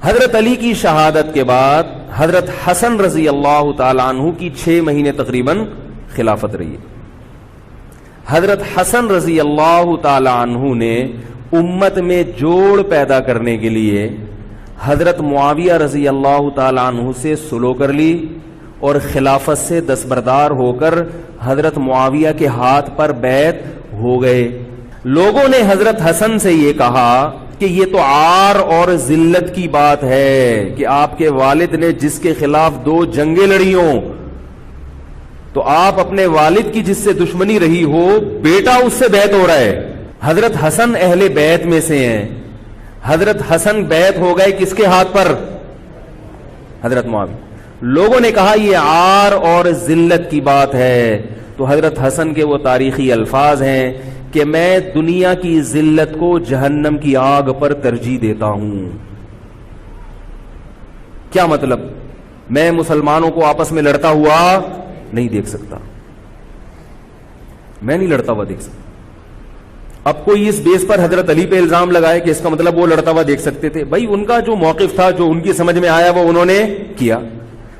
حضرت علی کی شہادت کے بعد حضرت حسن رضی اللہ تعالیٰ عنہ کی 6 مہینے تقریباً خلافت رہی ہے۔ حضرت حسن رضی اللہ تعالیٰ عنہ نے امت میں جوڑ پیدا کرنے کے لیے حضرت معاویہ رضی اللہ تعالیٰ عنہ سے صلح کر لی اور خلافت سے دستبردار ہو کر حضرت معاویہ کے ہاتھ پر بیعت ہو گئے۔ لوگوں نے حضرت حسن سے یہ کہا کہ یہ تو عار اور ذلت کی بات ہے کہ آپ کے والد نے جس کے خلاف 2 جنگیں لڑی ہوں تو آپ اپنے والد کی جس سے دشمنی رہی ہو بیٹا اس سے بیعت ہو رہا ہے۔ حضرت حسن اہل بیعت میں سے ہیں۔ حضرت حسن بیعت ہو گئے کس کے ہاتھ پر؟ حضرت معاویہ۔ لوگوں نے کہا یہ عار اور ذلت کی بات ہے، تو حضرت حسن کے وہ تاریخی الفاظ ہیں کہ میں دنیا کی ذلت کو جہنم کی آگ پر ترجیح دیتا ہوں۔ کیا مطلب؟ میں مسلمانوں کو آپس میں لڑتا ہوا نہیں دیکھ سکتا، میں نہیں لڑتا ہوا دیکھ سکتا۔ اب کوئی اس بیس پر حضرت علی پہ الزام لگائے کہ اس کا مطلب وہ لڑتا ہوا دیکھ سکتے تھے، بھائی ان کا جو موقف تھا، جو ان کی سمجھ میں آیا وہ انہوں نے کیا۔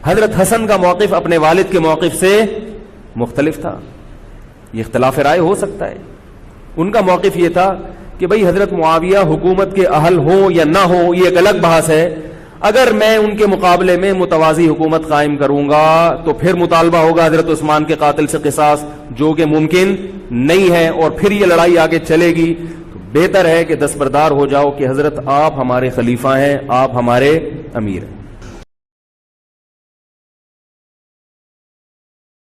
حضرت حسن کا موقف اپنے والد کے موقف سے مختلف تھا، یہ اختلاف رائے ہو سکتا ہے۔ ان کا موقف یہ تھا کہ بھئی حضرت معاویہ حکومت کے اہل ہوں یا نہ ہوں یہ ایک الگ بحث ہے، اگر میں ان کے مقابلے میں متوازی حکومت قائم کروں گا تو پھر مطالبہ ہوگا حضرت عثمان کے قاتل سے قصاص، جو کہ ممکن نہیں ہے، اور پھر یہ لڑائی آگے چلے گی، تو بہتر ہے کہ دستبردار ہو جاؤ کہ حضرت آپ ہمارے خلیفہ ہیں، آپ ہمارے امیر ہیں۔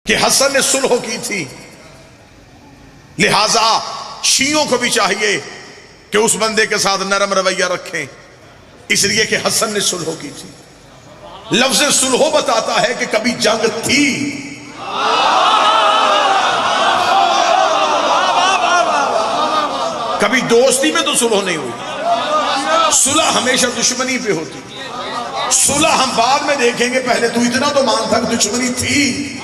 کہ حسن نے صلح کی تھی، لہذا شیعوں کو بھی چاہیے کہ اس بندے کے ساتھ نرم رویہ رکھیں، اس لیے کہ حسن نے صلح کی تھی۔ لفظ صلح بتاتا ہے کہ کبھی جنگ تھی، کبھی دوستی میں تو صلح نہیں ہوئی، صلح ہمیشہ دشمنی پہ ہوتی۔ صلح ہم بعد میں دیکھیں گے، پہلے تو اتنا تو مان تک دشمنی تھی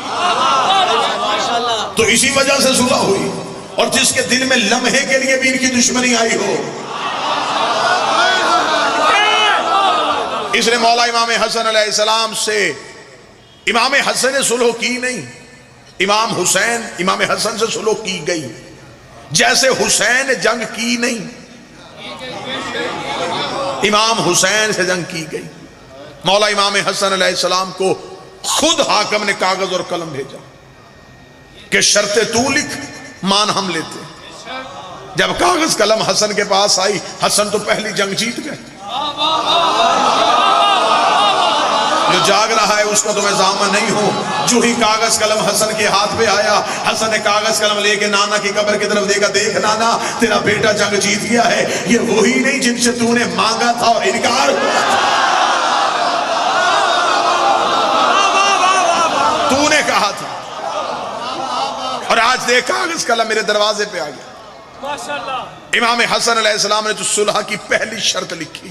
تو اسی وجہ سے صلح ہوئی، اور جس کے دل میں لمحے کے لیے بھی ان کی دشمنی آئی ہو، اس نے مولا امام حسن علیہ السلام سے، امام حسن نے صلح کی نہیں، امام حسین امام حسن سے صلح کی گئی، جیسے حسین نے جنگ کی نہیں، امام حسین سے جنگ کی گئی۔ مولا امام حسن علیہ السلام کو خود حاکم نے کاغذ اور قلم بھیجا کہ شرطیں تو لکھ، مان ہم لیتے۔ جب کاغذ قلم حسن کے پاس آئی، حسن تو پہلی جنگ جیت گئے، جو جاگ رہا ہے اس کا تو میں ضامن نہیں ہوں۔ جو ہی کاغذ قلم حسن کے ہاتھ پہ آیا، حسن نے کاغذ قلم لے کے نانا کی قبر کی طرف دیکھا، دیکھ نانا تیرا بیٹا جنگ جیت گیا ہے، یہ وہی نہیں جن سے تو نے مانگا تھا اور انکار تو نے کہا تھا، اور آج دیکھ کاغذ قلم میرے دروازے پہ آ گیا۔ امام حسن علیہ السلام نے تو صلح کی پہلی شرط لکھی،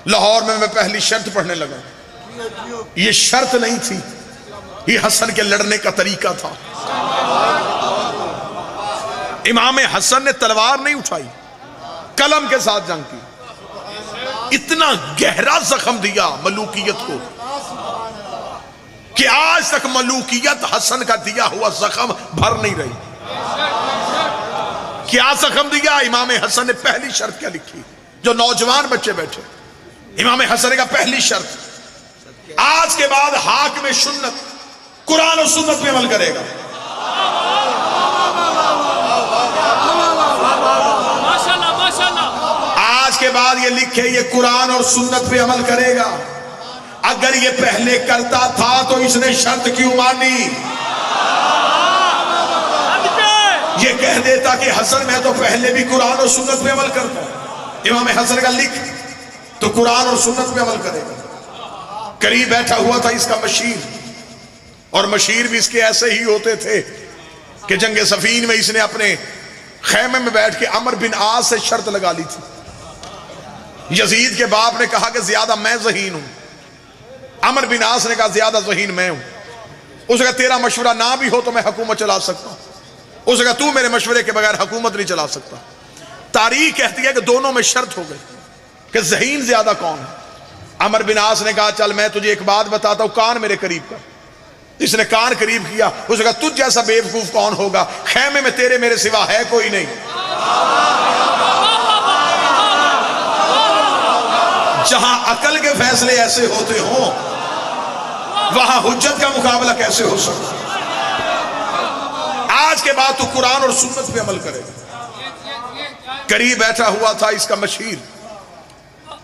لاہور میں پہلی شرط پڑھنے لگا، یہ شرط نہیں تھی، یہ حسن کے لڑنے کا طریقہ تھا۔ امام حسن نے تلوار نہیں اٹھائی، قلم کے ساتھ جنگ کی، اتنا گہرا زخم دیا ملوکیت کو کہ آج تک ملوکیت حسن کا دیا ہوا زخم بھر نہیں رہی۔ کیا زخم دیا؟ امام حسن نے پہلی شرط کیا لکھی؟ جو نوجوان بچے بیٹھے، امام حسن کا پہلی شرط، آج کے بعد حاکم سنت قرآن و سنت پہ عمل کرے گا۔ آج کے بعد یہ لکھے، یہ قرآن اور سنت پہ عمل کرے گا۔ اگر یہ پہلے کرتا تھا تو اس نے شرط کیوں مانی؟ یہ کہہ دیتا کہ حسن میں تو پہلے بھی قرآن اور سنت پہ عمل کرتا ہوں۔ امام حسن کا لکھ تو قرآن اور سنت پہ عمل کرے گا۔ قریب بیٹھا ہوا تھا اس کا مشیر، اور مشیر بھی اس کے ایسے ہی ہوتے تھے کہ جنگ صفین میں اس نے اپنے خیمے میں بیٹھ کے عمر بن عاص سے شرط لگا لی تھی۔ یزید کے باپ نے کہا کہ زیادہ میں ذہین ہوں، عمر بن عاص نے کہا زیادہ ذہین میں ہوں۔ اس نے کہا تیرا مشورہ نہ بھی ہو تو میں حکومت چلا سکتا ہوں۔ اس نے کہا تو میرے مشورے کے بغیر حکومت نہیں چلا سکتا۔ تاریخ کہتی ہے کہ دونوں میں شرط ہو گئی کہ ذہین زیادہ کون ہے۔ عمر بن عاص نے کہا چل میں تجھے ایک بات بتاتا ہوں، کان میرے قریب کر۔ اس نے کان قریب کیا، اس نے کہا تجھ جیسا بے وقوف کون ہوگا، خیمے میں تیرے میرے سوا ہے کوئی نہیں۔ جہاں عقل کے فیصلے ایسے ہوتے ہوں وہاں حجت کا مقابلہ کیسے ہو سکتا؟ آج کے بعد تو قرآن اور سنت پہ عمل کرے گا۔ قریب بیٹھا ہوا تھا اس کا مشیر،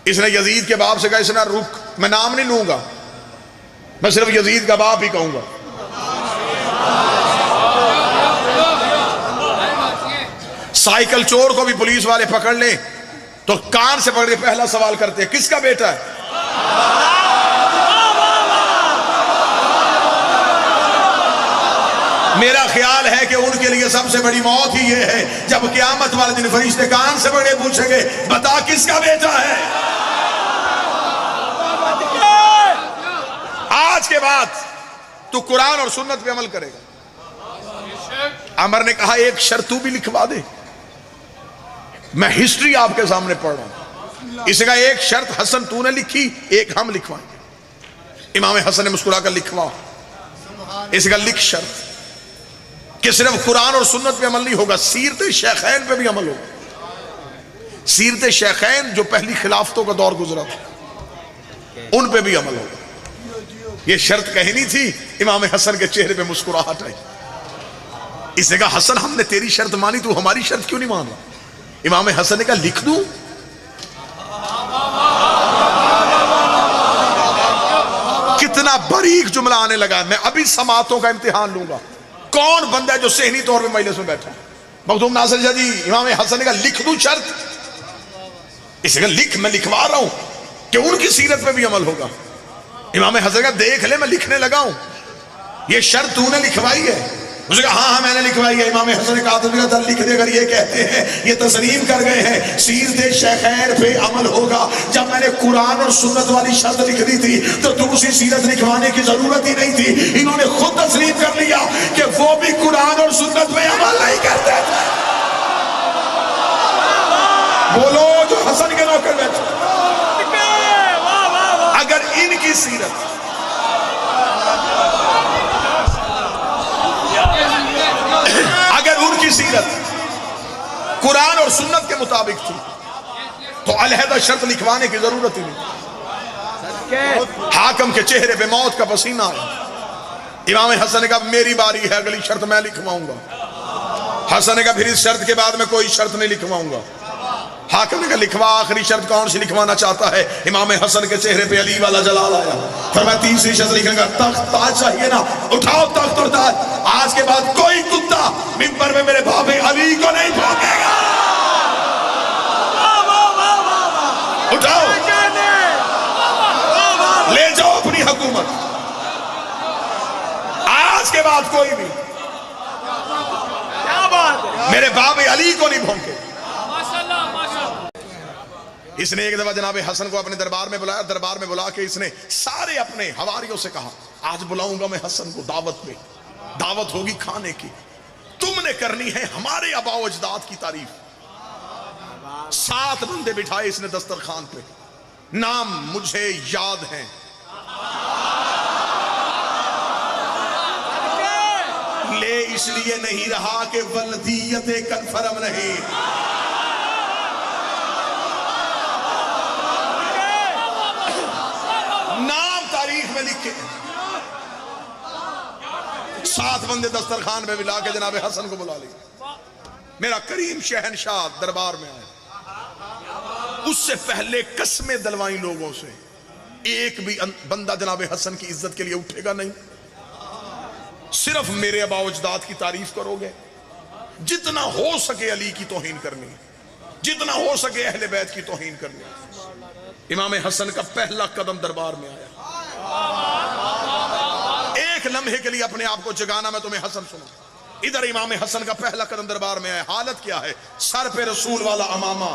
اس نے یزید کے باپ سے کہا اس نے رک، میں نام نہیں لوں گا، میں صرف یزید کا باپ ہی کہوں گا۔ سائیکل چور کو بھی پولیس والے پکڑ لیں تو کان سے پکڑ کے پہلا سوال کرتے ہیں کس کا بیٹا ہے؟ میرا خیال ہے کہ ان کے لیے سب سے بڑی موت ہی یہ ہے جب قیامت والے دن فرشتے کان سے پکڑے پوچھیں گے بتا کس کا بیٹا ہے۔ آج کے بعد تو قرآن اور سنت پہ عمل کرے گا۔ عمر نے کہا ایک شرط تو بھی لکھوا دے، میں ہسٹری آپ کے سامنے پڑھ رہا ہوں۔ اس نے کہا ایک شرط حسن تو نے لکھی، ایک ہم لکھوائیں گے۔ امام حسن نے مسکرا کر لکھوا، اس نے کہا لکھ شرط کہ صرف قرآن اور سنت پہ عمل نہیں ہوگا، سیرت شیخین پہ بھی عمل ہوگا۔ سیرت شیخین جو پہلی خلافتوں کا دور گزرا تھا ان پہ بھی عمل ہوگا۔ یہ شرط کہنی تھی، امام حسن کے چہرے پہ مسکراہٹ آئی۔ اس نے کہا حسن ہم نے تیری شرط مانی، تو ہماری شرط کیوں نہیں مان رہا؟ امام حسن نے کہا لکھ دوں؟ کتنا باریک جملہ آنے لگا، میں ابھی سماعتوں کا امتحان لوں گا، کون بندہ ہے جو ذہنی طور پہ مجلس میں بیٹھا؟ مخدوم ناصر شاہ جی، امام حسن نے کہا لکھ دوں شرط؟ اس نے کہا لکھ، میں لکھوا رہا ہوں کہ ان کی سیرت پہ بھی عمل ہوگا۔ امام حسن نے کہا دیکھ لے میں لکھنے لگا ہوں، یہ شرط تو نے لکھوائی ہے؟ اس نے کہا ہاں میں نے لکھوائی ہے۔ امام حسن نے کہا تو لکھ دے کر یہ کہتے ہیں، یہ تسلیم کر گئے ہیں سیرت شیخین پہ عمل ہوگا۔ جب میں نے قرآن اور سنت والی شرط لکھ دی تھی تو دوسری سیرت لکھوانے کی ضرورت ہی نہیں تھی۔ انہوں نے خود تسلیم کر لیا کہ وہ بھی قرآن اور سنت پہ عمل نہیں کرتے تھے۔ بولو جو حسن کے نوکر بیٹھے، اگر ان کی سیرت قرآن اور سنت کے مطابق تھی تو علیحدہ شرط لکھوانے کی ضرورت ہی نہیں۔ حاکم کے چہرے پہ موت کا پسینہ آیا۔ امام حسن نے کہا میری باری ہے، اگلی شرط میں لکھواؤں گا۔ حسن نے کہا پھر اس شرط کے بعد میں کوئی شرط نہیں لکھواؤں گا۔ حاکم نے کہا لکھوا، آخری شرط کون سی لکھوانا چاہتا ہے؟ امام حسن کے چہرے پہ علی والا جلال آیا۔ فرمایا تیسری شرط لکھنے کا تخت تاج چاہیے نا، اٹھاؤ تخت اور تاج، آج کے بعد کوئی کتا منبر میں میرے بابے علی کو نہیں بھونکے گا۔ اٹھاؤ لے جاؤ اپنی حکومت، آج کے بعد کوئی بھی میرے بابے علی کو نہیں بھونکے۔ اس نے ایک دفعہ جناب حسن کو اپنے دربار میں بلایا، دربار میں بلا کے اس نے سارے اپنے حواریوں سے کہا آج بلاؤں گا میں حسن کو دعوت پہ، دعوت ہوگی کھانے کی، تم نے کرنی ہے ہمارے آباء و اجداد کی تعریف۔ 7 بندے بٹھائے اس نے دسترخوان پہ، نام مجھے یاد ہیں، لے اس لیے نہیں رہا کہ ولدیت کنفرم نہیں، نام تاریخ میں لکھے۔ 7 بندے دسترخوان میں ملا کے جناب حسن کو بلا لیا۔ میرا کریم شہنشاہ دربار میں آیا، اس سے پہلے قسمیں دلوائیں لوگوں سے، ایک بھی بندہ جناب حسن کی عزت کے لیے اٹھے گا نہیں، صرف میرے آباء و اجداد کی تعریف کرو گے، جتنا ہو سکے علی کی توہین کرنی، جتنا ہو سکے اہل بیت کی توہین کرنی۔ امام حسن کا پہلا قدم دربار میں آیا، ایک لمحے کے لیے اپنے آپ کو جگانا، میں تمہیں حسن سنوں۔ ادھر امام حسن کا پہلا قدم دربار میں آیا، حالت کیا ہے؟ سر پہ رسول والا امامہ،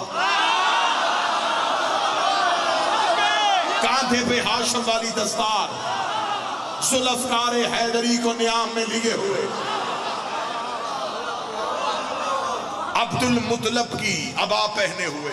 کاندھے پہ ہاشم والی دستار، ذوالفقار حیدری کو نیام میں لیے ہوئے، عبد المطلب کی عبا پہنے ہوئے،